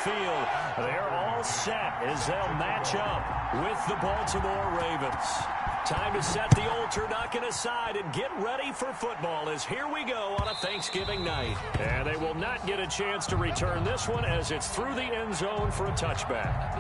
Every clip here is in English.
field. They're all set as they'll match up with the Baltimore Ravens. Time to set the old turducken aside and get ready for football as here we go on a Thanksgiving night. And they will not get a chance to return this one as it's through the end zone for a touchback.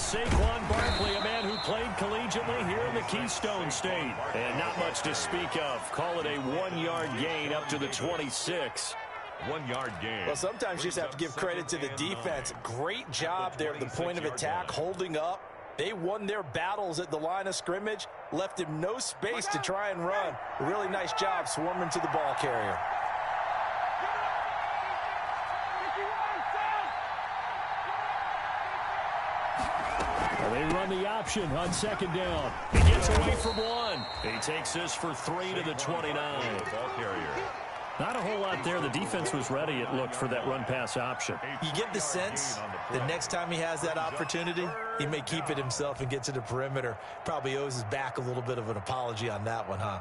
Saquon Barkley, a man who played collegiately here in the Keystone State. And not much to speak of. Call it a 1-yard gain up to the 26. 1-yard gain. Well, sometimes you just have to give credit to the defense. Great job there at the point of attack, holding up. They won their battles at the line of scrimmage, left him no space to try and run. A really nice job swarming to the ball carrier. They run the option on second down. He gets away from one. He takes this for 3 to the 29. Ball carrier. Not a whole lot there. The defense was ready, it looked, for that run-pass option. You get the sense the next time he has that opportunity, he may keep it himself and get to the perimeter. Probably owes his back a little bit of an apology on that one, huh?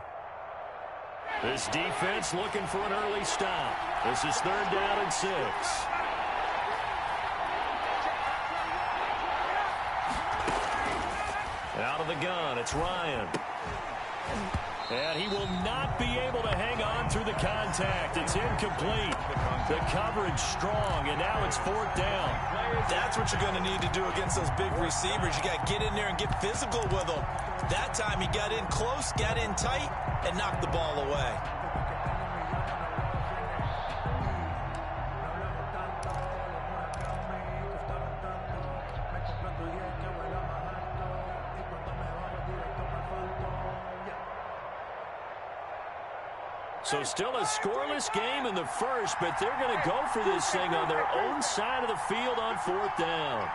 This defense looking for an early stop. This is 3rd down and 6. Out of the gun, it's Ryan. And he will not be able to hang on through the contact. It's incomplete. The coverage strong, and now it's 4th down. That's what you're going to need to do against those big receivers. You got to get in there and get physical with them. That time he got in close, got in tight, and knocked the ball away. So still a scoreless game in the first, but they're going to go for this thing on their own side of the field on 4th down.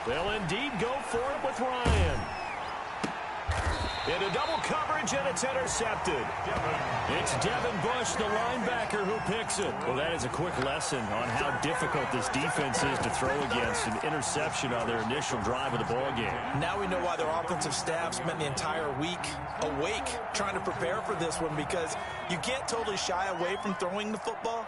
They'll indeed go for it with Ryan. Into double coverage, and it's intercepted. It's Devin Bush, the linebacker, who picks it. Well, that is a quick lesson on how difficult this defense is to throw against. An interception on their initial drive of the ball game. Now we know why their offensive staff spent the entire week awake trying to prepare for this one, because you can't totally shy away from throwing the football.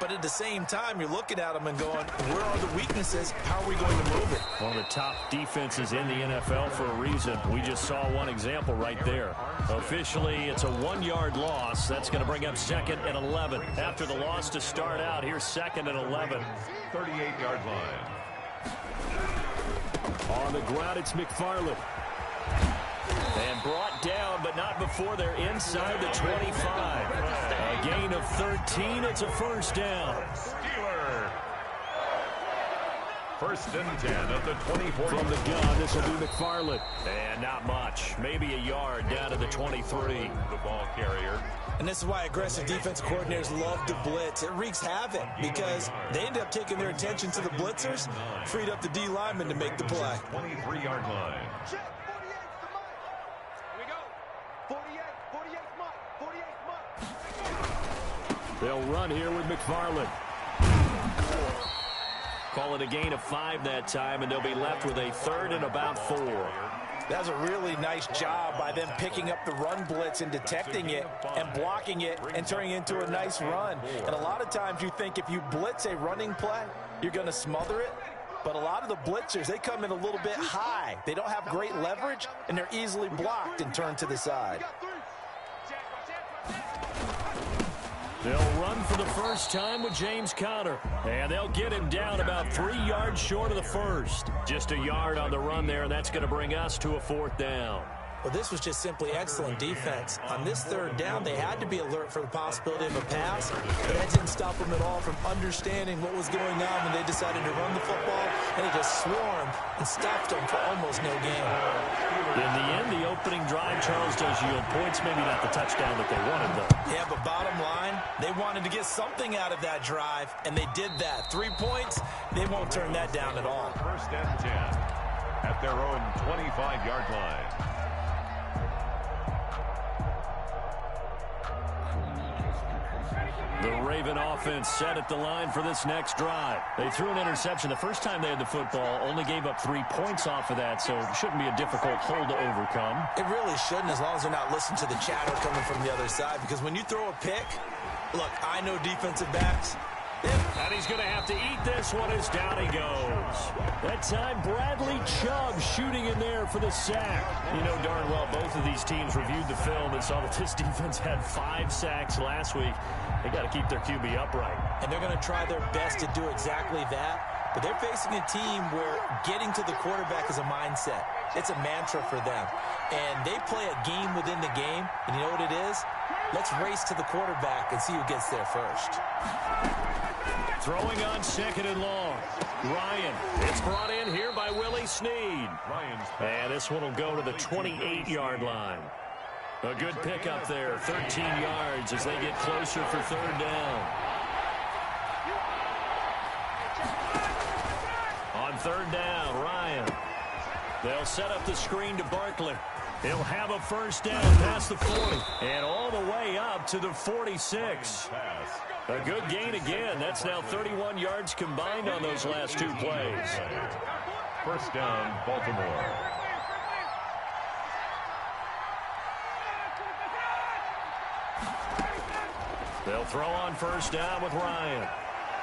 But at the same time, you're looking at them and going, where are the weaknesses? How are we going to move it? One of the top defenses in the NFL for a reason. We just saw one example right there. Officially, it's a 1-yard loss. That's going to bring up 2nd and 11. After the loss to start out, here's 2nd and 11. 38-yard line. On the ground, it's McFarland. And brought down, but not before they're inside the 25. A gain of 13. It's a 1st down. Steeler. 1st and 10 at the 24. From the gun, this will be McFarland. And not much. Maybe a yard down to the 23. The ball carrier. And this is why aggressive defensive coordinators love to blitz. It wreaks havoc because they end up taking their attention to the blitzers, freed up the D lineman to make the play. 23-yard line. They'll run here with McFarland. Call it a gain of 5 that time, and they'll be left with a 3rd and about 4. That's a really nice job by them picking up the run blitz and detecting it and blocking it and turning it into a nice run. And a lot of times you think if you blitz a running play, you're going to smother it. But a lot of the blitzers, they come in a little bit high. They don't have great leverage, and they're easily blocked and turned to the side. They'll run for the first time with James Conner. And they'll get him down about 3 yards short of the first. Just a yard on the run there, and that's going to bring us to a 4th down. Well, this was just simply excellent defense. On this 3rd down, they had to be alert for the possibility of a pass, but that didn't stop them at all from understanding what was going on when they decided to run the football, and they just swarmed and stopped them for almost no gain. In the end, the opening drive, Charles, does yield points, maybe not the touchdown that they wanted, though. Yeah, but bottom line, They wanted to get something out of that drive, and they did that. 3 points, they won't turn that down at all. First and 10 at their own 25-yard line. The Raven offense set at the line for this next drive. They threw an interception the first time they had the football, only gave up 3 points off of that, so it shouldn't be a difficult hole to overcome. It really shouldn't, as long as they're not listening to the chatter coming from the other side, because when you throw a pick, look, I know defensive backs. And he's going to have to eat this one as down he goes. That time, Bradley Chubb shooting in there for the sack. You know darn well both of these teams reviewed the film and saw that this defense had 5 sacks last week. They got to keep their QB upright. And they're going to try their best to do exactly that. But they're facing a team where getting to the quarterback is a mindset. It's a mantra for them. And they play a game within the game. And you know what it is? Let's race to the quarterback and see who gets there first. Throwing on second and long. Ryan. It's brought in here by Willie Snead. And this one will go to the 28-yard line. A good pickup there. 13 yards as they get closer for third down. On third down, Ryan. They'll set up the screen to Barkley. He'll have a first down past the 40 and all the way up to the 46. A good gain again. That's now 31 yards combined on those last 2 plays. First down, Baltimore. They'll throw on first down with Ryan.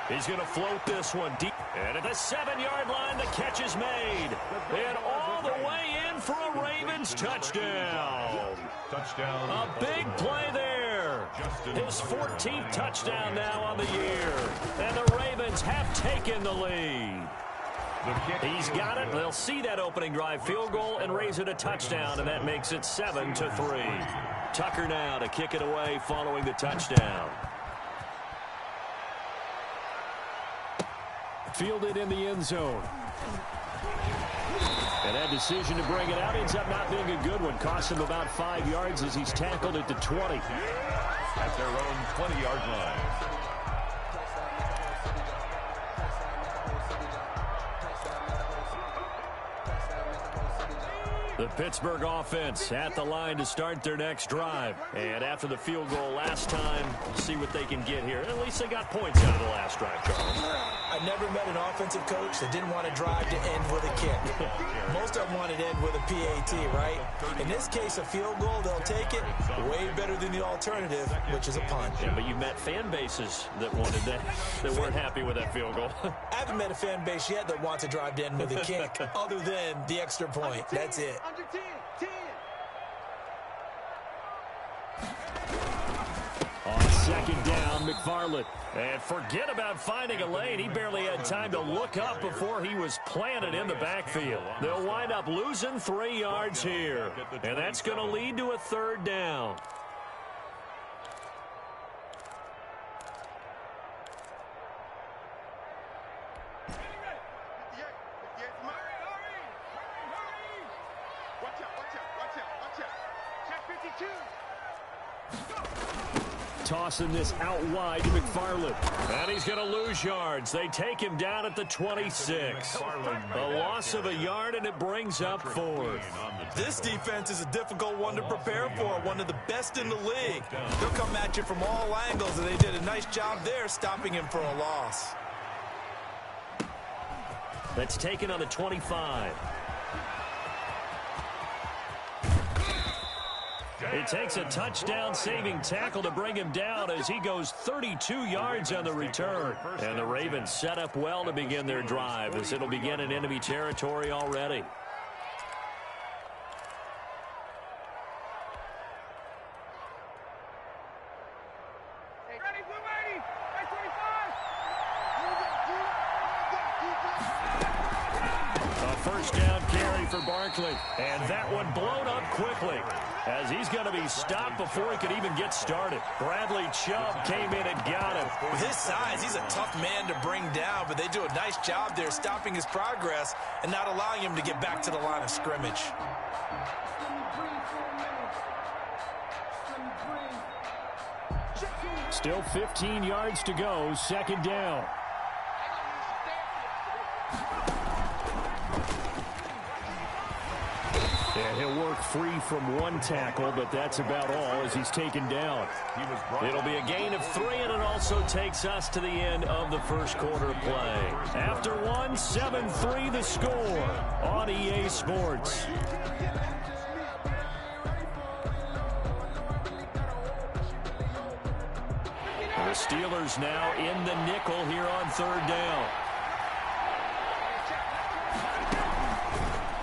He's going to float this one deep. And at the 7-yard line, the catch is made. And all the way in for a Ravens touchdown. Touchdown. A big play there. His 14th touchdown now on the year. And the Ravens have taken the lead. He's got it. They'll see that opening drive field goal and raise it a touchdown, and that makes it 7-3. Tucker now to kick it away following the touchdown. Fielded in the end zone. And that decision to bring it out ends up not being a good one. Cost him about 5 yards as he's tackled at the 20. At their own 20-yard line. The Pittsburgh offense at the line to start their next drive. And after the field goal last time, see what they can get here. At least they got points out of the last drive, Charles. I never met an offensive coach that didn't want to drive to end with a kick. Most of them wanted to end with a PAT, right? In this case, a field goal, they'll take it. Way better than the alternative, which is a punt. Yeah, but you met fan bases that wanted that, that weren't happy with that field goal. I haven't met a fan base yet that wants to drive to end with a kick, other than the extra point. That's it. Under 10. On second down, McFarland. And forget about finding a lane. He barely had time to look up before he was planted in the backfield. They'll wind up losing 3 yards here. And that's going to lead to a third down. Tossing this out wide to McFarland. And he's going to lose yards. They take him down at the 26. A loss of a yard, and it brings up fourth. This defense is a difficult one to prepare for, one of the best in the league. They'll come at you from all angles, and they did a nice job there stopping him for a loss. That's taken on the 25. It takes a touchdown-saving tackle to bring him down as he goes 32 yards on the return. And the Ravens set up well to begin their drive as it'll begin in enemy territory already. A first down carry for Barkley. And that one blown up quickly, as he's going to be stopped before he could even get started. Bradley Chubb came in and got him. With his size, he's a tough man to bring down, but they do a nice job there stopping his progress and not allowing him to get back to the line of scrimmage. Still 15 yards to go, second down. And he'll work free from one tackle, but that's about all as he's taken down. It'll be a gain of 3, and it also takes us to the end of the first quarter play. After one, 7-3 the score on EA Sports. The Steelers now in the nickel here on third down.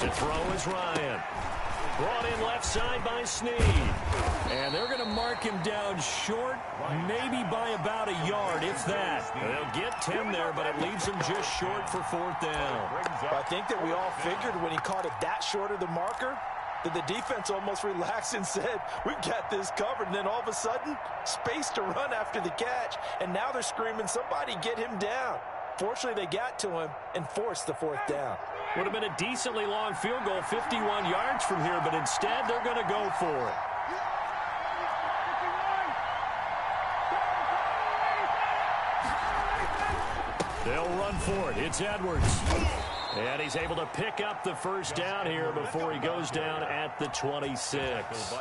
To throw is Ryan. Brought in left side by Snead. And they're going to mark him down short, maybe by about a yard, if that. They'll get 10 there, but it leaves him just short for fourth down. I think that we all figured when he caught it that short of the marker, that the defense almost relaxed and said, we've got this covered. And then all of a sudden, space to run after the catch. And now they're screaming, somebody get him down. Fortunately, they got to him and forced the fourth down. Would have been a decently long field goal, 51 yards from here, but instead they're going to go for it. They'll run for it. It's Edwards. And he's able to pick up the first down here before he goes down at the 26.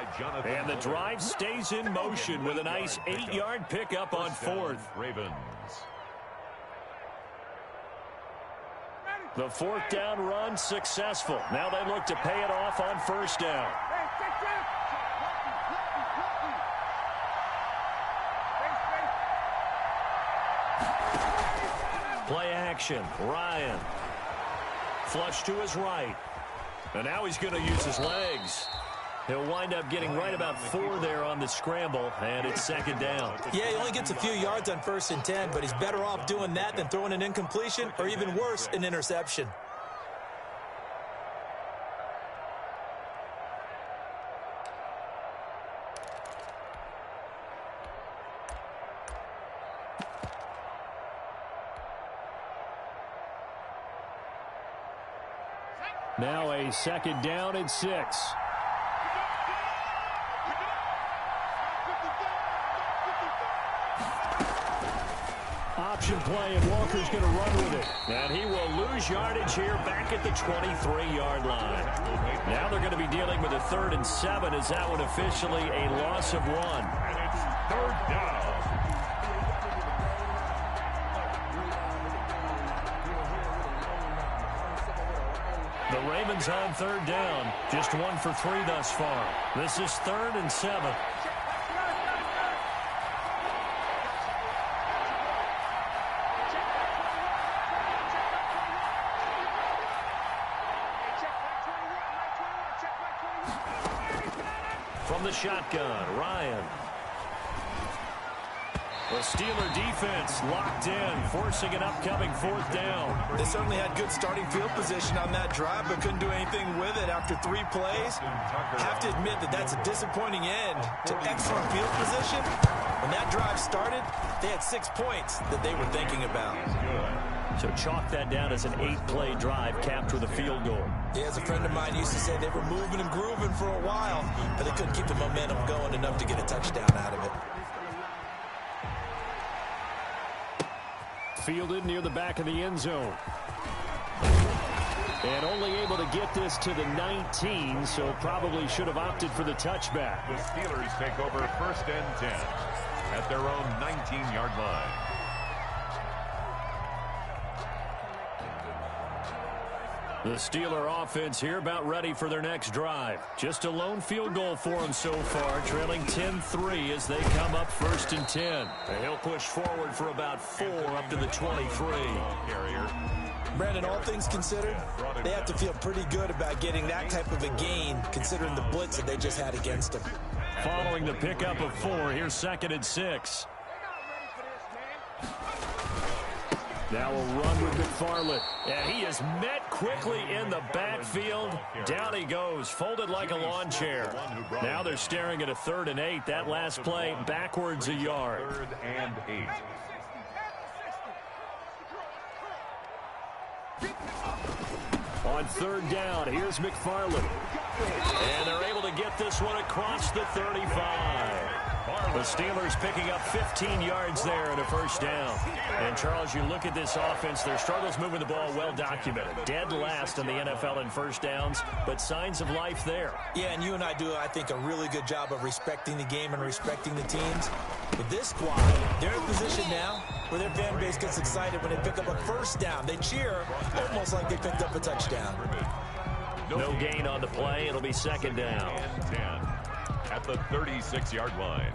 And the drive stays in motion with a nice 8-yard pickup on fourth. Ravens. The fourth down run successful. Now they look to pay it off on first down. Play action. Ryan. Flush to his right. And now he's going to use his legs. He'll wind up getting right about 4 there on the scramble, and it's second down. Yeah, he only gets a few yards on 1st and 10, but he's better off doing that than throwing an incompletion or even worse, an interception. Now a second down and 6. Option play, and Walker's going to run with it. And he will lose yardage here back at the 23-yard line. Now they're going to be dealing with a 3rd and 7 as that one officially a loss of 1. And it's third down. The Ravens on third down. Just 1 for 3 thus far. This is 3rd and 7. From the shotgun, Ryan. The Steeler defense locked in, forcing an upcoming fourth down. They certainly had good starting field position on that drive, but couldn't do anything with it after 3 plays. Have to admit that that's a disappointing end to excellent field position. When that drive started, they had 6 points that they were thinking about. So chalk that down as an 8-play drive capped with a field goal. Yeah, as a friend of mine used to say, they were moving and grooving for a while, but they couldn't keep the momentum going enough to get a touchdown out of it. Fielded near the back of the end zone. And only able to get this to the 19, so probably should have opted for the touchback. The Steelers take over 1st and 10 at their own 19-yard line. The Steeler offense here about ready for their next drive. Just a lone field goal for them so far, trailing 10-3 as they come up 1st and 10. And he'll push forward for about 4 up to the 23. Brandon, all things considered, they have to feel pretty good about getting that type of a gain, considering the blitz that they just had against them. Following the pickup of 4, here's 2nd and 6. Now a run with McFarland. And he is met quickly in the backfield. Down he goes, folded like a lawn chair. Now they're staring at a 3rd and 8. That last play backwards a yard. 3rd and 8. On 3rd down, here's McFarland. And they're able to get this one across the 35. The Steelers picking up 15 yards there and a first down. And, Charles, you look at this offense, their struggles moving the ball well documented. Dead last in the NFL in first downs, but signs of life there. Yeah, and you and I do, I think, a really good job of respecting the game and respecting the teams. With this squad, they're in a position now where their fan base gets excited when they pick up a first down. They cheer almost like they picked up a touchdown. No gain on the play. It'll be second down. And 10 at the 36-yard line.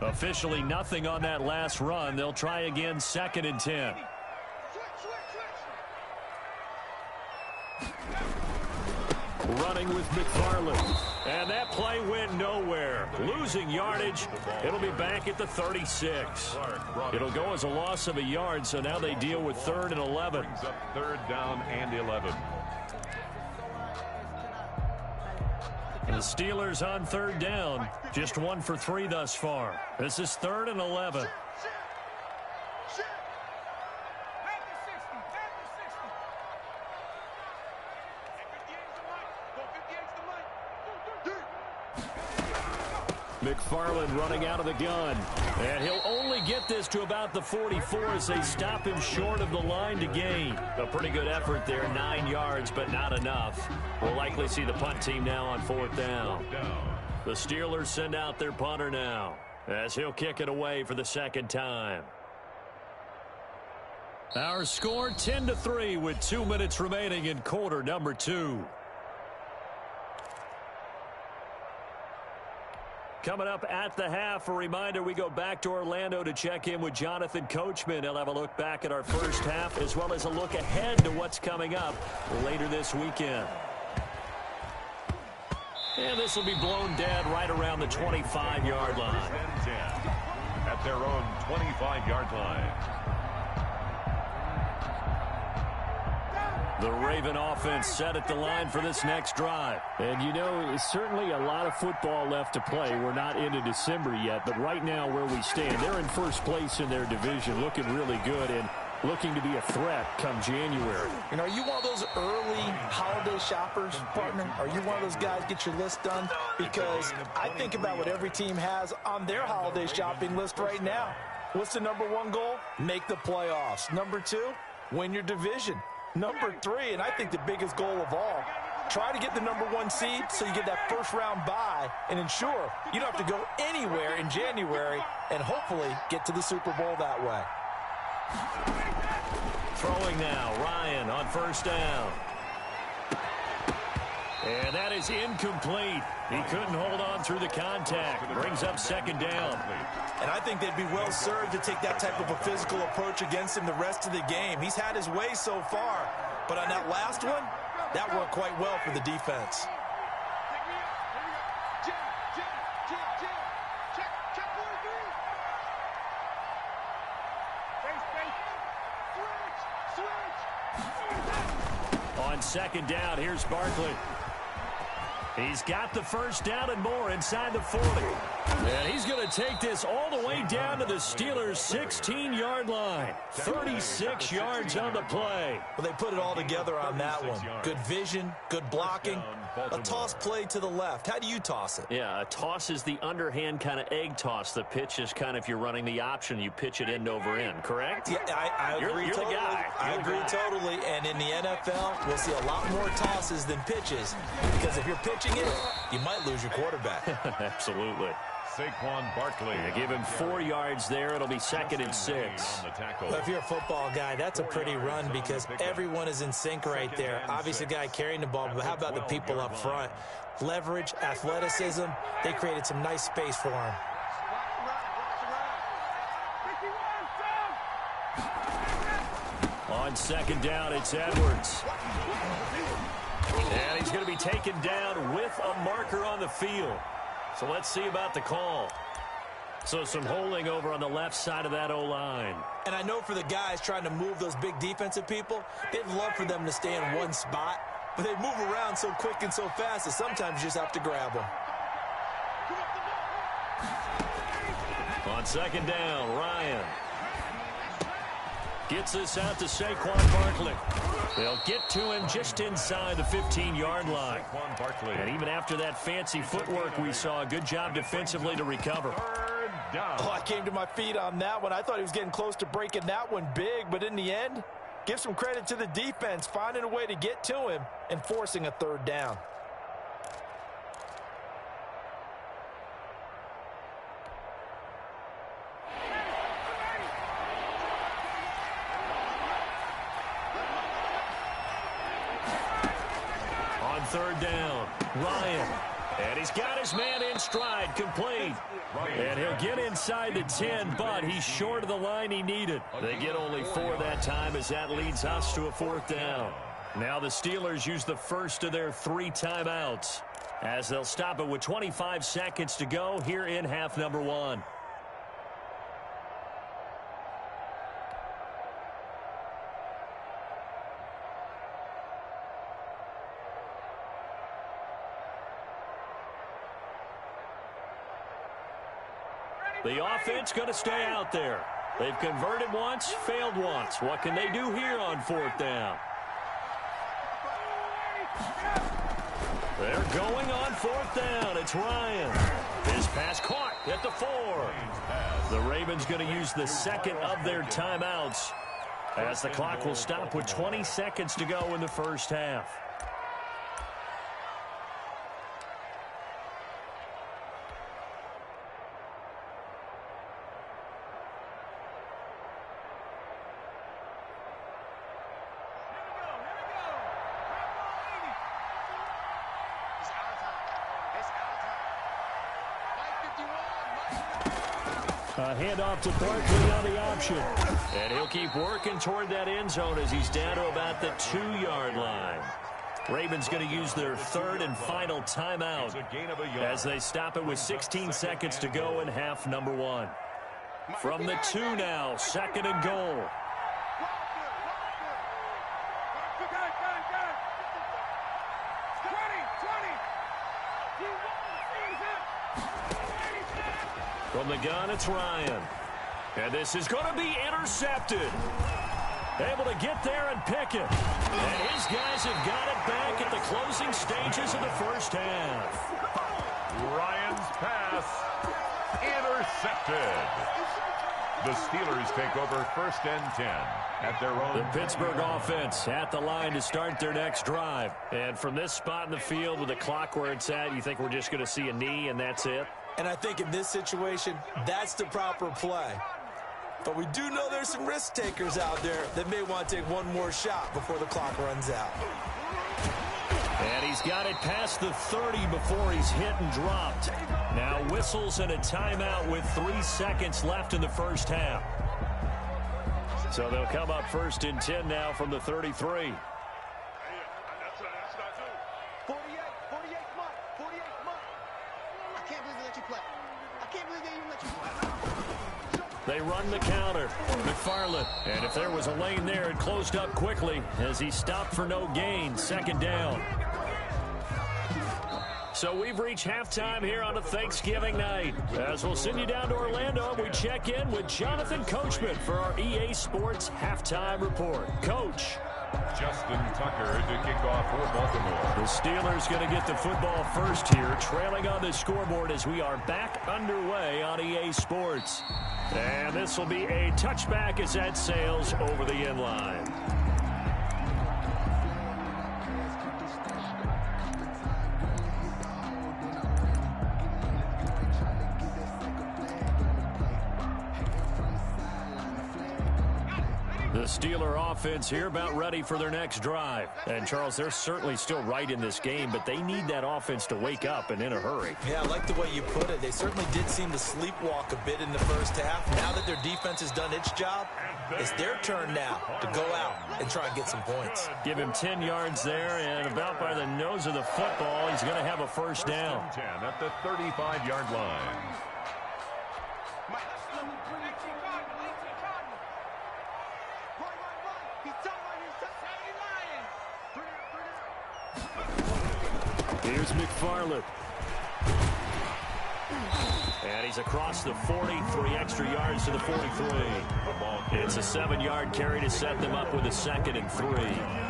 Officially nothing on that last run. They'll try again, second and 10. Running with McFarland. And that play went nowhere. Losing yardage. It'll be back at the 36. It'll go as a loss of a yard, so now they deal with 3rd and 11. Brings up 3rd down and 11. And the Steelers on 3rd down. Just 1 for 3 thus far. This is 3rd and 11. McFarland running out of the gun. And he'll only get this to about the 44 as they stop him short of the line to gain. A pretty good effort there, 9 yards, but not enough. We'll likely see the punt team now on 4th down. The Steelers send out their punter now as he'll kick it away for the second time. Our score 10-3 with 2 minutes remaining in quarter number 2. Coming up at the half, a reminder, we go back to Orlando to check in with Jonathan Coachman. He'll have a look back at our first half as well as a look ahead to what's coming up later this weekend. And this will be blown dead right around the 25-yard line. 10 at their own 25-yard line. The Raven offense set at the line for this next drive. And, you know, it's certainly a lot of football left to play. We're not into December yet, but right now where we stand, they're in first place in their division, looking really good and looking to be a threat come January. You know, are you one of those early holiday shoppers, partner? Are you one of those guys get your list done? Because I think about what every team has on their holiday shopping list right now. What's the number 1 goal? Make the playoffs. Number 2, win your division. Number 3, and I think the biggest goal of all, try to get the number 1 seed so you get that first-round bye and ensure you don't have to go anywhere in January and hopefully get to the Super Bowl that way. Throwing now, Ryan on first down. And that is incomplete. He couldn't hold on through the contact. Brings up second down. And I think they'd be well served to take that type of a physical approach against him the rest of the game. He's had his way so far, but on that last one, that worked quite well for the defense. On second down, here's Barkley. He's got the first down and more inside the 40. And he's going to take this all the way down to the Steelers' 16-yard line. 36 yards on the play. Well, they put it all together on that one. Good vision, good blocking. A toss play to the left. How do you toss it? Yeah, a toss is the underhand kind of egg toss. The pitch is kind of, if you're running the option, you pitch it end over end, correct? Yeah, I agree you're totally. The guy. I agree totally. And in the NFL, we'll see a lot more tosses than pitches. Because if you're pitching it, you might lose your quarterback. Absolutely. Saquon Barkley. Give him 4 yards there. It'll be second and 6. Well, if you're a football guy, that's a pretty run because everyone is in sync right there. Obviously, the guy carrying the ball, but how about the people up front? Leverage, athleticism, they created some nice space for him. On second down, it's Edwards. And he's going to be taken down with a marker on the field. So let's see about the call. So some holding over on the left side of that O-line. And I know for the guys trying to move those big defensive people, they'd love for them to stay in one spot. But they move around so quick and so fast that sometimes you just have to grab them. On second down, Ryan. Gets this out to Saquon Barkley. They'll get to him just inside the 15-yard line. And even after that fancy footwork we saw, a good job defensively to recover. Oh, I came to my feet on that one. I thought he was getting close to breaking that one big, but in the end, give some credit to the defense, finding a way to get to him and forcing a third down. On third down, Ryan. And he's got his man in stride, complete. And he'll get inside the 10, but he's short of the line he needed. They get only 4 that time as that leads us to a 4th down. Now the Steelers use the first of their 3 timeouts as they'll stop it with 25 seconds to go here in half number 1. The offense going to stay out there. They've converted once, failed once. What can they do here on 4th down? They're going on 4th down. It's Ryan. His pass caught at the 4. The Ravens going to use the second of their timeouts as the clock will stop with 20 seconds to go in the first half. A handoff to Barkley on the option. And he'll keep working toward that end zone as he's down to about the 2-yard line. Ravens going to use their 3rd and final timeout as they stop it with 16 seconds to go in half number 1. From the 2 now, 2nd and goal. From the gun, it's Ryan. And this is going to be intercepted. Able to get there and pick it. And his guys have got it back at the closing stages of the first half. Ryan's pass intercepted. The Steelers take over 1st and 10 at their own. The Pittsburgh offense at the line to start their next drive. And from this spot in the field with the clock where it's at, you think we're just going to see a knee and that's it? And I think in this situation, that's the proper play. But we do know there's some risk takers out there that may want to take one more shot before the clock runs out. And he's got it past the 30 before he's hit and dropped. Now whistles and a timeout with 3 seconds left in the first half. So they'll come up 1st and 10 now from the 33. They run the counter. McFarland. And if there was a lane there, it closed up quickly as he stopped for no gain. 2nd down. So we've reached halftime here on a Thanksgiving night. As we'll send you down to Orlando, we check in with Jonathan Coachman for our EA Sports Halftime Report. Coach. Justin Tucker to kick off for Baltimore. The Steelers going to get the football first here, trailing on the scoreboard as we are back underway on EA Sports. And this will be a touchback as that sails over the end line. The Steeler offense here about ready for their next drive. And, Charles, they're certainly still right in this game, but they need that offense to wake up and in a hurry. Yeah, I like the way you put it. They certainly did seem to sleepwalk a bit in the first half. Now that their defense has done its job, it's their turn now to go out and try and get some points. Give him 10 yards there, and about by the nose of the football, he's going to have a first down. 10 at the 35-yard line. Here's McFarland. And He's across the 40, 3 extra yards to the 43. It's a 7-yard carry to set them up with a 2nd and 3.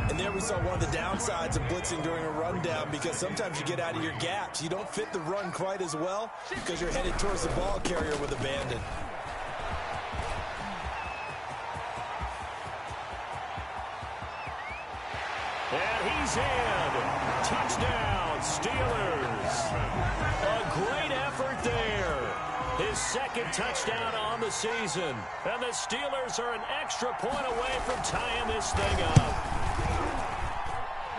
And there we saw one of the downsides of blitzing during a rundown, because sometimes you get out of your gaps. You don't fit the run quite as well because you're headed towards the ball carrier with abandon. And he's in. Touchdown, Steelers. A great effort there. His 2nd touchdown on the season. And the Steelers are an extra point away from tying this thing up.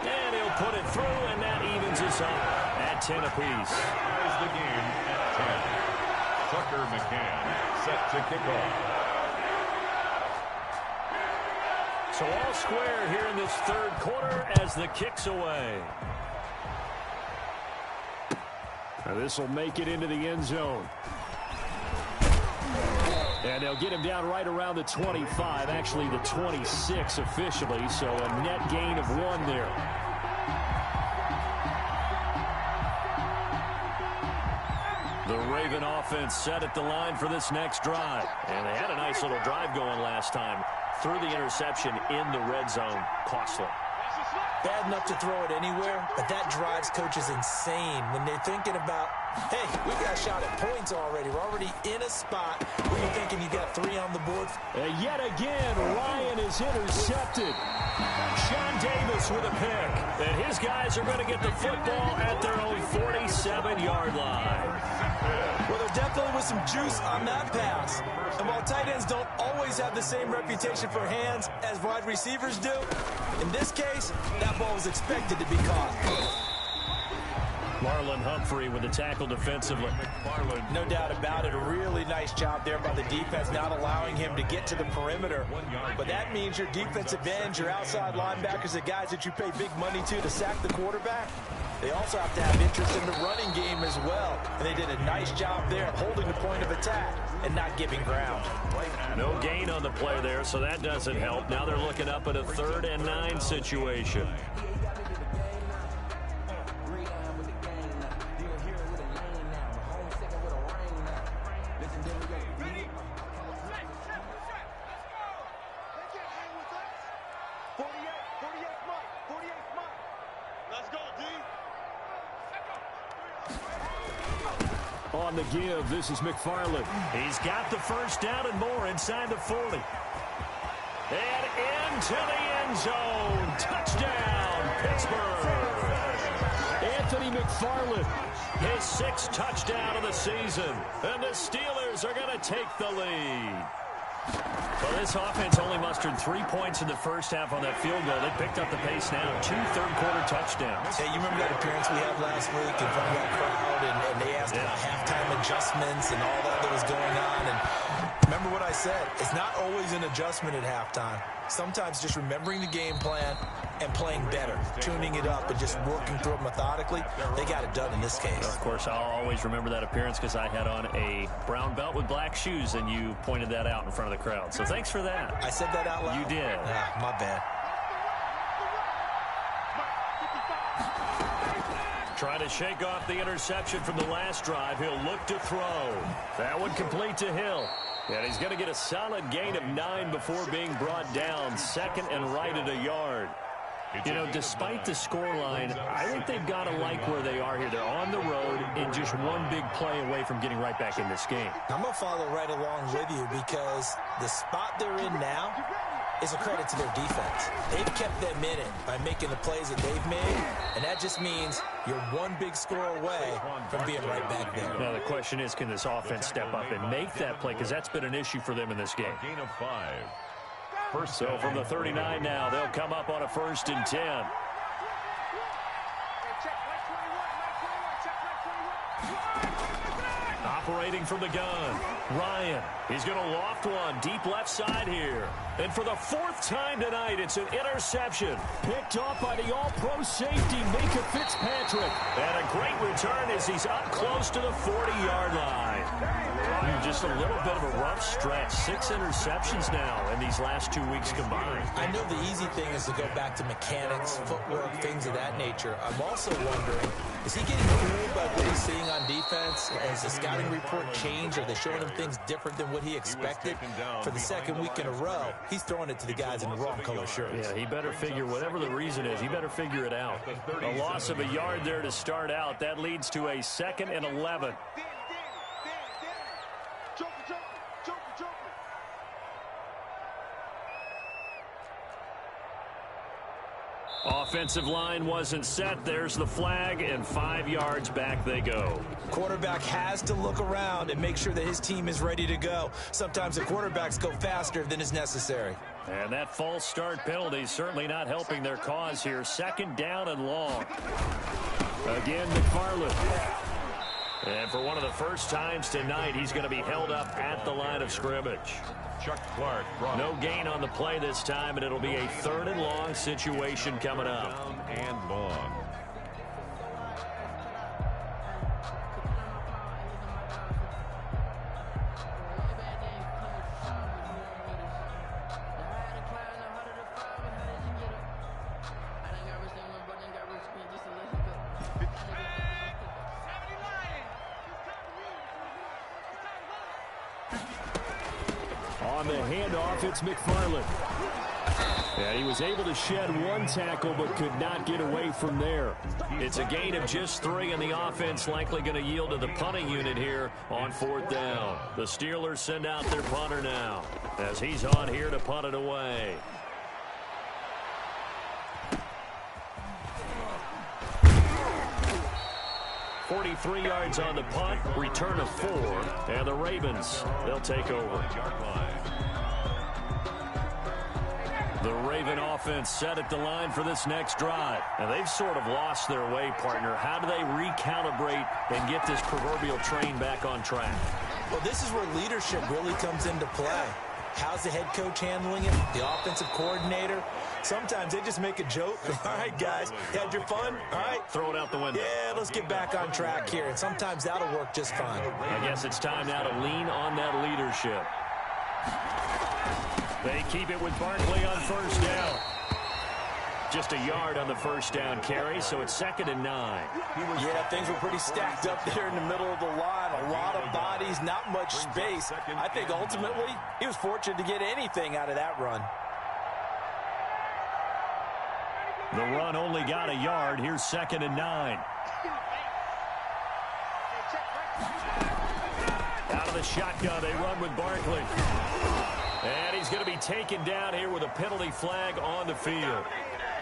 And he'll put it through, and that evens us up at 10 apiece. Ties the game at 10. Tucker McCann set to kick off. So all square here in this 3rd quarter as the kick's away. Now this will make it into the end zone. And they'll get him down right around the 25, actually the 26 officially, so a net gain of 1 there. The Raven offense set at the line for this next drive. And they had a nice little drive going last time. Threw the interception in the red zone. Costly. Bad enough to throw it anywhere, but that drives coaches insane when they're thinking about, hey, we got a shot at points already. We're already in a spot where you're thinking you got 3 on the board. Yet again, Ryan is intercepted. Sean Davis with a pick. And his guys are going to get the football at their own 47-yard line. Well, there definitely was some juice on that pass. And while tight ends don't always have the same reputation for hands as wide receivers do, in this case, that ball was expected to be caught. Marlon Humphrey with the tackle defensively. No doubt about it. A really nice job there by the defense, not allowing him to get to the perimeter. But that means your defensive ends, your outside linebackers, the guys that you pay big money to sack the quarterback, they also have to have interest in the running game as well. And they did a nice job there of holding the point of attack and not giving ground. No gain on the play there, so that doesn't help. Now they're looking up at a 3rd and 9 situation. On the give, this is McFarland. He's got the 1st down and more inside the 40. And into the end zone. Touchdown, Pittsburgh. Anthony McFarland, his 6th touchdown of the season. And the Steelers are going to take the lead. Well, this offense only mustered 3 points in the first half on that field goal. They picked up the pace now. 2 third-quarter touchdowns. Hey, you remember that appearance we had last week in front of that crowd, and they asked about halftime adjustments and all that was going on. And remember what I said. It's not always an adjustment at halftime. Sometimes just remembering the game plan and playing better, tuning it up and just working through it methodically. They got it done in this case. Of course, I'll always remember that appearance because I had on a brown belt with black shoes, and you pointed that out in front of the crowd. So thanks for that. I said that out loud? You did. My bad. Trying to shake off the interception from the last drive. He'll look to throw. That one complete to Hill. And he's going to get a solid gain of 9 before being brought down. 2nd and right at a yard. You know, despite the scoreline, I think they've got to like where they are here. They're on the road and just one big play away from getting right back in this game. I'm going to follow right along with you because the spot they're in now is a credit to their defense. They've kept them in it by making the plays that they've made, and that just means you're one big score away from being right back there. Now, the question is, can this offense step up and make that play? Because that's been an issue for them in this game. Gain of 5. So from the 39 now, they'll come up on a 1st and 10. Operating from the gun, Ryan. He's going to loft one deep left side here. And for the 4th time tonight, it's an interception. Picked off by the all-pro safety, Minka Fitzpatrick. And a great return as he's up close to the 40-yard line. Just a little bit of a rough stretch. 6 interceptions now in these last 2 weeks combined. I know the easy thing is to go back to mechanics, footwork, things of that nature. I'm also wondering, is he getting fooled by what he's seeing on defense? Has the scouting report changed? Are they showing him things different than what he expected? For the second week in a row, he's throwing it to the guys in the wrong color shirts. Yeah, he better figure, whatever the reason is, he better figure it out. A loss of a yard there to start out. That leads to a 2nd and 11. Offensive line wasn't set. There's the flag, and 5 yards back they go. Quarterback has to look around and make sure that his team is ready to go. Sometimes the quarterbacks go faster than is necessary. And that false start penalty certainly not helping their cause here. 2nd down and long. Again, McFarland. And for one of the first times tonight, he's going to be held up at the line of scrimmage. Chuck Clark. No gain on the play this time, and it'll be a 3rd and long situation coming up. Down and long. On the handoff, it's McFarland. And he was able to shed 1 tackle but could not get away from there. It's a gain of just 3, and the offense likely going to yield to the punting unit here on 4th down. The Steelers send out their punter now as he's on here to punt it away. .43 yards on the punt, return of 4, and the Ravens, they'll take over. The Raven offense set at the line for this next drive. And they've sort of lost their way, partner. How do they recalibrate and get this proverbial train back on track? Well, this is where leadership really comes into play. How's the head coach handling it? The offensive coordinator? Sometimes they just make a joke. All right, guys, you had your fun? All right. Throw it out the window. Yeah, let's get back on track here. And sometimes that'll work just fine. I guess it's time now to lean on that leadership. They keep it with Barkley on 1st down. Just a yard on the 1st down carry, so it's 2nd and 9. Yeah, things were pretty stacked up there in the middle of the line. A lot of bodies, not much space. I think ultimately he was fortunate to get anything out of that run. The run only got a yard. Here's 2nd and 9. Out of the shotgun, they run with Barkley. And he's going to be taken down here with a penalty flag on the field.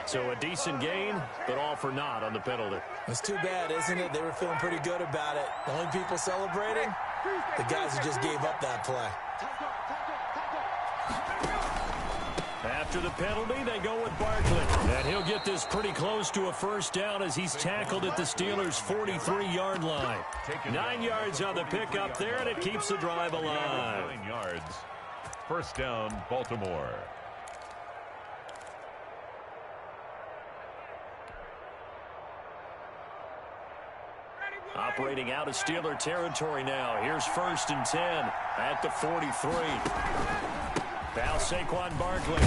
So a decent gain, but all for naught on the penalty. It's too bad, isn't it? They were feeling pretty good about it. The only people celebrating, the guys who just gave up that play. After the penalty, they go with Barkley. And he'll get this pretty close to a 1st down as he's tackled at the Steelers' 43-yard line. 9 yards on the pickup there, and it keeps the drive alive. 9 yards. 1st down, Baltimore. Operating out of Steeler territory now. Here's 1st and 10 at the 43. Now Saquon Barkley.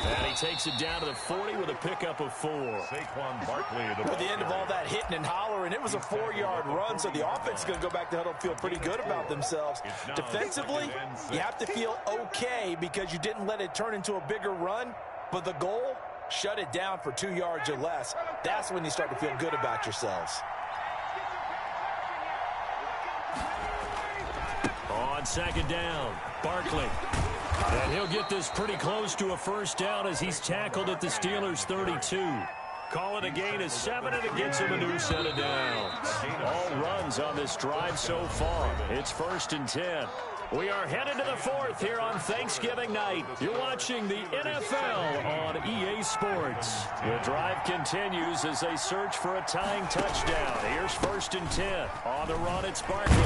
And he takes it down to the 40 with a pickup of 4. Saquon Barkley at At the end of all that hitting and hollering, it was a 4-yard run, so the offense is going to go back to huddle and feel pretty good about themselves. Defensively, you have to feel okay because you didn't let it turn into a bigger run, but the goal, shut it down for 2 yards or less. That's when you start to feel good about yourselves. On 2nd down, Barkley. And he'll get this pretty close to a 1st down as he's tackled at the Steelers' 32. Call it a gain of 7, and it gets him a new set of downs. All runs on this drive so far. It's 1st and 10. We are headed to the 4th here on Thanksgiving night. You're watching the NFL on EA Sports. The drive continues as they search for a tying touchdown. Here's 1st and 10. On the run, it's Barkley.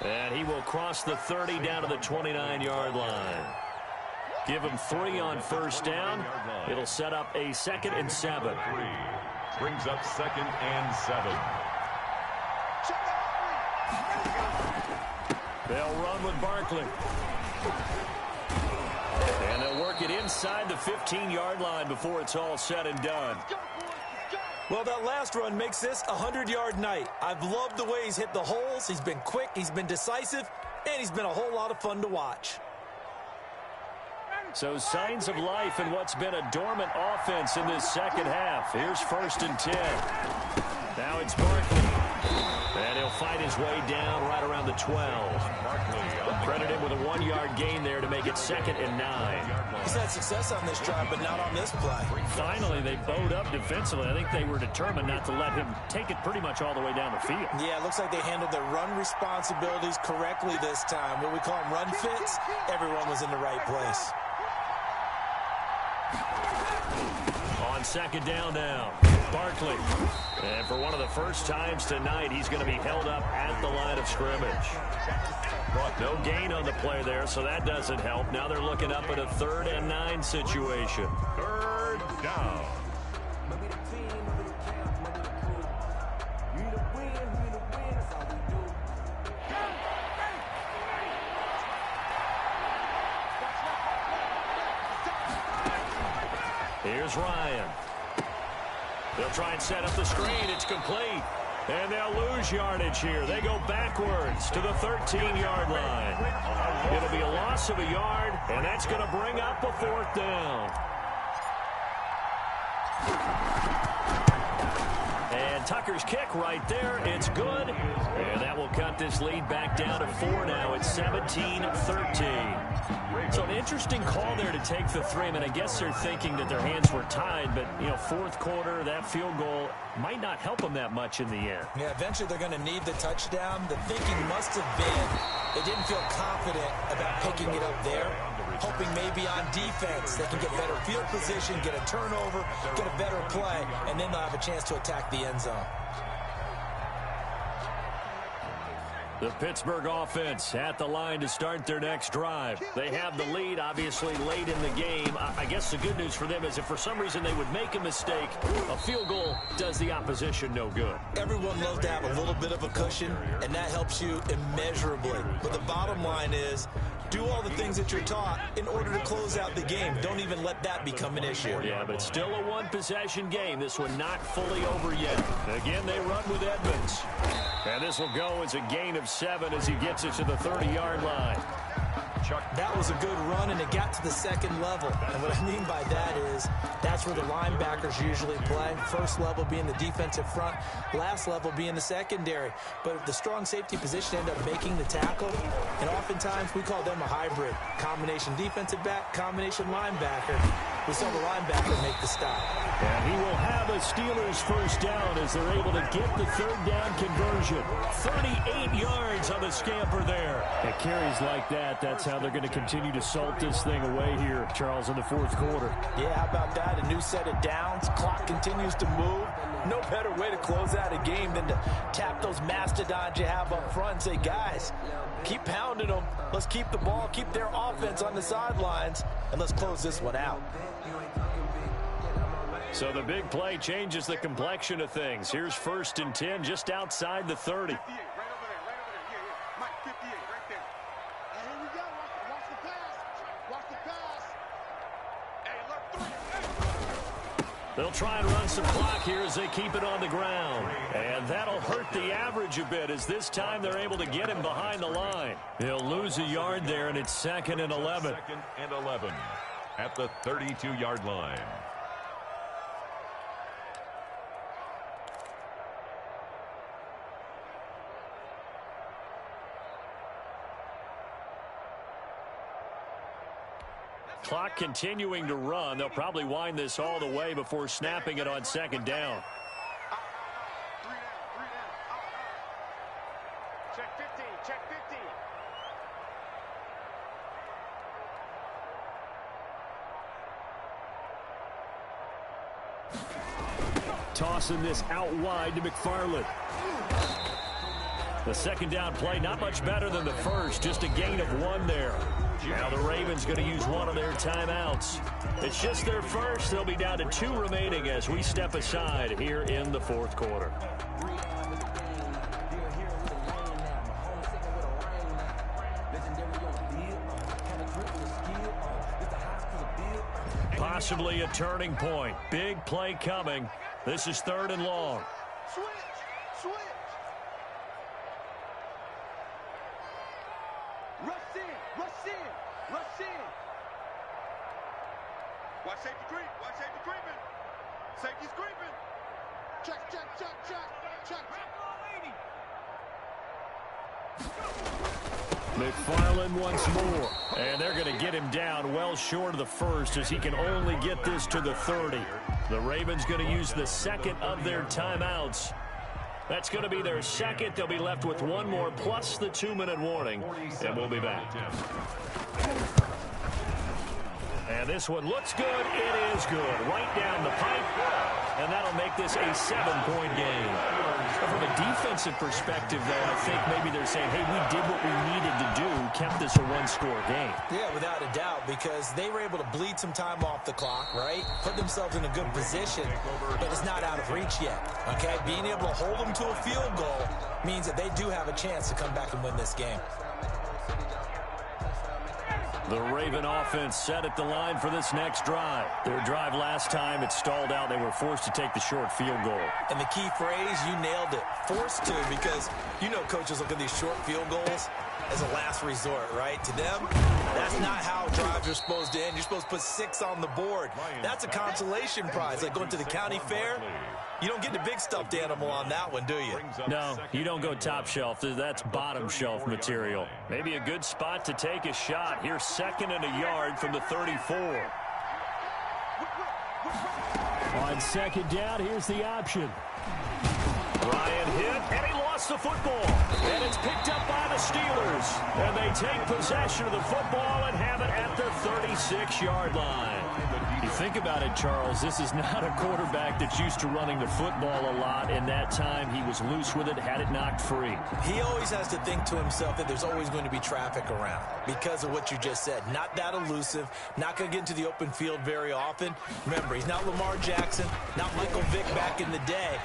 And he will cross the 30 down to the 29-yard line. Give him 3 on 1st down. It'll set up a 2nd and 7. Brings up 2nd and 7. They'll run with Barkley. And they'll work it inside the 15-yard line before it's all said and done. Well, that last run makes this a 100-yard night. I've loved the way he's hit the holes. He's been quick, he's been decisive, and he's been a whole lot of fun to watch. So signs of life in what's been a dormant offense in this second half. Here's 1st and 10. Now it's Barkley. And he'll fight his way down right around the 12. Credit him with a 1-yard gain there to make it 2nd and 9. He's had success on this drive, but not on this play. Finally, they bowed up defensively. I think they were determined not to let him take it pretty much all the way down the field. Yeah, it looks like they handled their run responsibilities correctly this time. What we call them run fits, everyone was in the right place. On 2nd down now, Barkley. And for one of the first times tonight, he's going to be held up at the line of scrimmage. No gain on the play there, so that doesn't help. Now they're looking up at a 3rd and 9 situation. 3rd down. Here's Ryan. They'll try and set up the screen. It's complete. And they'll lose yardage here. They go backwards to the 13-yard line. It'll be a loss of a yard, and that's going to bring up a 4th down. And Tucker's kick right there. It's good. And that will cut this lead back down to 4 now. It's 17-13. So an interesting call there to take the 3. I mean, I guess they're thinking that their hands were tied, but, you know, 4th quarter, that field goal might not help them that much in the end. Yeah, eventually they're going to need the touchdown. The thinking must have been they didn't feel confident about picking it up there, hoping maybe on defense they can get better field position, get a turnover, get a better play, and then they'll have a chance to attack the end zone. The Pittsburgh offense at the line to start their next drive. They have the lead, obviously, late in the game. I guess the good news for them is if for some reason they would make a mistake, a field goal does the opposition no good. Everyone loves to have a little bit of a cushion, and that helps you immeasurably. But the bottom line is, do all the things that you're taught in order to close out the game. Don't even let that become an issue. Yeah, but still a one-possession game. This one not fully over yet. Again, they run with Edmonds. And this will go as a gain of 7 as he gets it to the 30-yard line. That was a good run, and it got to the 2nd level. And what I mean by that is that's where the linebackers usually play. First level being the defensive front, last level being the secondary. But the strong safety position ended up making the tackle, and oftentimes we call them a hybrid. Combination defensive back, combination linebacker. We saw the linebacker make the stop. And he will have a Steelers first down as they're able to get the 3rd down conversion. 38 yards on the scamper there. It carries like that. That's how they're going to continue to salt this thing away here, Charles, in the 4th quarter. Yeah, how about that? A new set of downs. Clock continues to move. No better way to close out a game than to tap those mastodons you have up front and say, guys, keep pounding them. Let's keep the ball, keep their offense on the sidelines, and let's close this one out. So the big play changes the complexion of things. Here's 1st and 10 just outside the 30. They'll try and run some clock here as they keep it on the ground. And that'll hurt the average a bit as this time they're able to get him behind the line. They'll lose a yard there, and it's 2nd and 11. 2nd and 11 at the 32-yard line. Clock continuing to run. They'll probably wind this all the way before snapping it on 2nd down. Check 15, check 15. Tossing this out wide to McFarland. The 2nd down play, not much better than the first, just a gain of 1 there. Now the Ravens going to use one of their timeouts. It's just their first. They'll be down to 2 remaining as we step aside here in the 4th quarter. Possibly a turning point. Big play coming. This is 3rd and long. Switch. Rush in. Watch safety creeping. Safety's creeping. Check. McFarland once more. And they're going to get him down well short of the first as he can only get this to the 30. The Ravens going to use the second of their timeouts. That's going to be their second. They'll be left with one more plus the 2-minute warning. And we'll be back. And this one looks good. It is good. Right down the pipe. And that'll make this a 7-point game. From a defensive perspective, though, I think maybe they're saying, hey, we did what we needed to do, kept this a one-score game. Yeah, without a doubt, because they were able to bleed some time off the clock, right? Put themselves in a good position, but it's not out of reach yet, okay? Being able to hold them to a field goal means that they do have a chance to come back and win this game. The Raven offense set at the line for this next drive. Their drive last time, it stalled out. They were forced to take the short field goal. And the key phrase, you nailed it. Forced to, because you know coaches look at these short field goals as a last resort, right? To them, that's not how drives are supposed to end. You're supposed to put 6 on the board. That's a consolation prize, like going to the county fair. You don't get the big stuffed animal on that one, do you? No, you don't go top shelf. That's bottom shelf material. Maybe a good spot to take a shot. Here's 2nd and a yard from the 34. On 2nd down, here's the option. Ryan hit, and he lost the football. And it's picked up by the Steelers. And they take possession of the football and have it at the 36-yard line. You think about it, Charles, this is not a quarterback that's used to running the football a lot. In that time, he was loose with it, had it knocked free. He always has to think to himself that there's always going to be traffic around because of what you just said. Not that elusive, not going to get into the open field very often. Remember, he's not Lamar Jackson, not Michael Vick back in the day.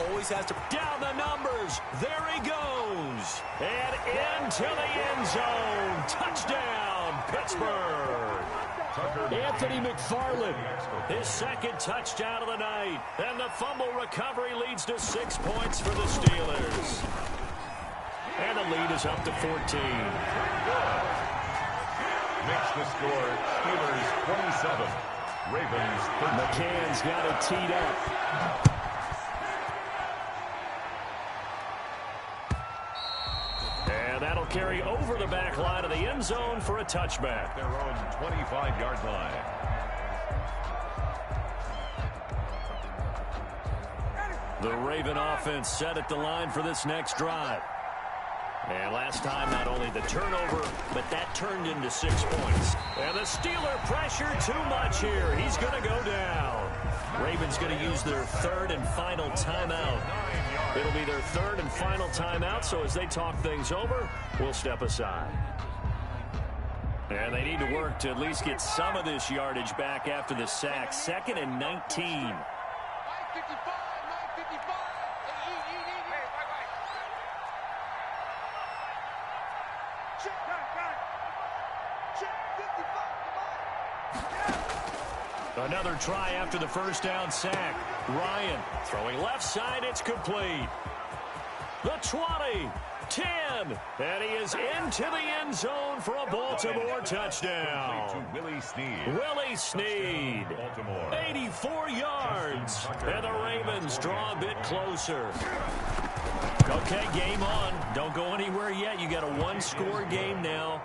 Always has to... Down the numbers. There he goes. And into the end zone. Touchdown, Pittsburgh. Anthony McFarland, his 2nd touchdown of the night. And the fumble recovery leads to 6 points for the Steelers. And the lead is up to 14. Makes the score Steelers 27. Ravens 13. McCann's got it teed up. And that'll carry over the back line of the end zone for a touchback. Their own 25-yard line. The Raven offense set at the line for this next drive. And last time, not only the turnover, but that turned into 6 points. And the Steeler pressure too much here. He's going to go down. Ravens going to use their 3rd and final timeout. It'll be their 3rd and final timeout, so as they talk things over, we'll step aside. And they need to work to at least get some of this yardage back after the sack. 2nd and 19. Another try after the first down sack. Ryan throwing left side. It's complete. The 20, 10, and he is into the end zone for a Baltimore touchdown. Willie Snead, 84 yards, and the Ravens draw a bit closer. Okay, game on. Don't go anywhere yet. You got a one-score game now.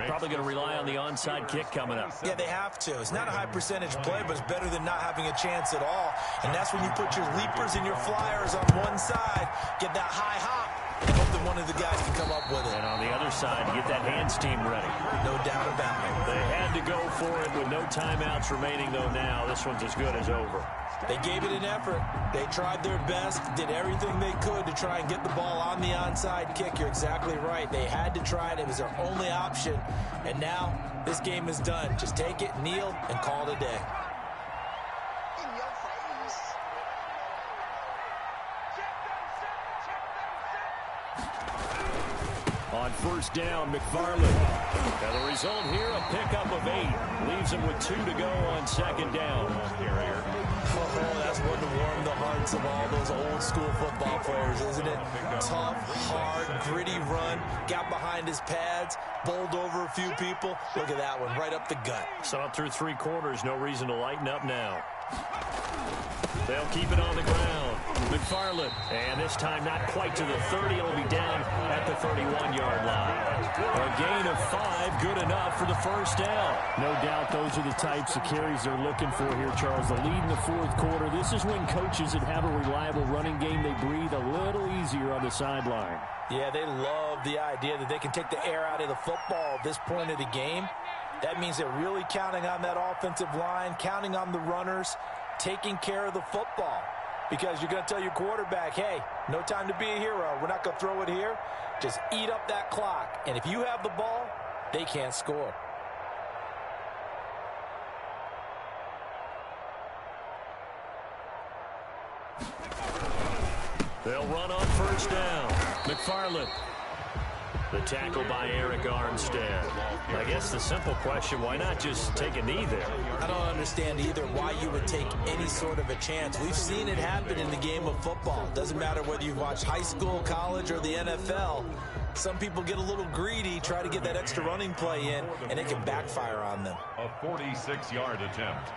Probably going to rely on the onside kick coming up. Yeah, they have to. It's not a high percentage play, but it's better than not having a chance at all. And that's when you put your leapers and your flyers on one side, get that high hop, and hope that one of the guys can come up with it. And on the other side, you get that hands team ready. No doubt about it. They had to go for it with no timeouts remaining, though, now. This one's as good as over. They gave it an effort. They tried their best, did everything they could to try and get the ball on the onside kick. You're exactly right. They had to try it. It was their only option. And now this game is done. Just take it, kneel, and call it a day. On on first down, McFarland. And the result here, a pickup of 8. Leaves him with 2 to go on second down. Oh, that's one to warm the hearts of all those old school football players, isn't it? Tough, hard, gritty run. Got behind his pads, bowled over a few people. Look at that one, right up the gut. Saw it through 3 quarters. No reason to lighten up now. They'll keep it on the ground. McFarland. And this time not quite to the 30. It'll be down at the 31-yard line. A gain of 5. Good enough for the first down. No doubt those are the types of carries they're looking for here, Charles. The lead in the fourth quarter. This is when coaches that have a reliable running game, they breathe a little easier on the sideline. Yeah, they love the idea that they can take the air out of the football at this point of the game. That means they're really counting on that offensive line, counting on the runners, taking care of the football. Because you're going to tell your quarterback, hey, no time to be a hero. We're not going to throw it here. Just eat up that clock. And if you have the ball, they can't score. They'll run on first down. McFarland. The tackle by Eric Armstead. I guess the simple question, why not just take a knee there? I don't understand either why you would take any sort of a chance. We've seen it happen in the game of football. Doesn't matter whether you've watched high school, college, or the NFL. Some people get a little greedy, try to get that extra running play in, and it can backfire on them. A 46-yard attempt.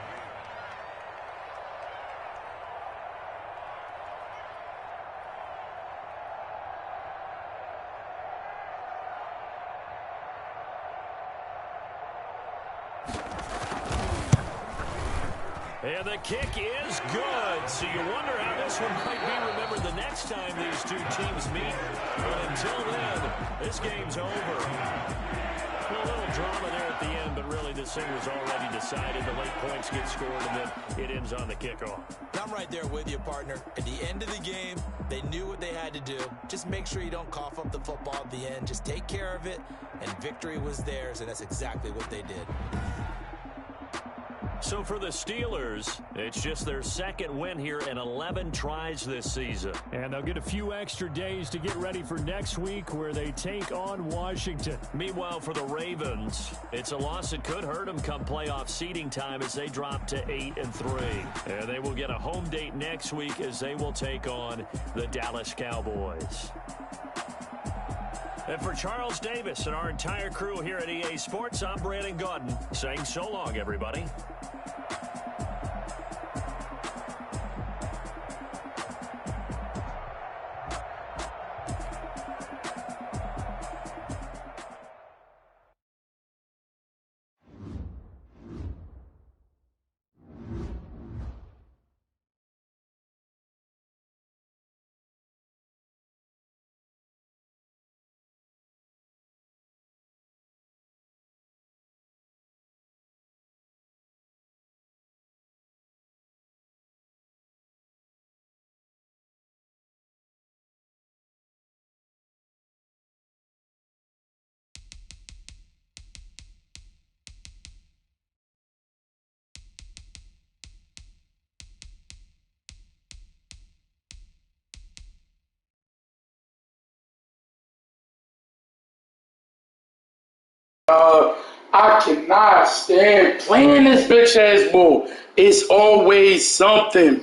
And the kick is good. So you wonder how this one might be remembered the next time these two teams meet. But until then, this game's over. A little drama there at the end, but really this thing was already decided. The late points get scored, and then it ends on the kickoff. I'm right there with you, partner. At the end of the game, they knew what they had to do. Just make sure you don't cough up the football at the end. Just take care of it, and victory was theirs, and that's exactly what they did. So for the Steelers, it's just their second win here in 11 tries this season. And they'll get a few extra days to get ready for next week where they take on Washington. Meanwhile, for the Ravens, it's a loss that could hurt them come playoff seeding time as they drop to 8-3. And they will get a home date next week as they will take on the Dallas Cowboys. And for Charles Davis and our entire crew here at EA Sports, I'm Brandon Gaudin saying so long, everybody. I cannot stand playing this bitch ass bull. It's always something.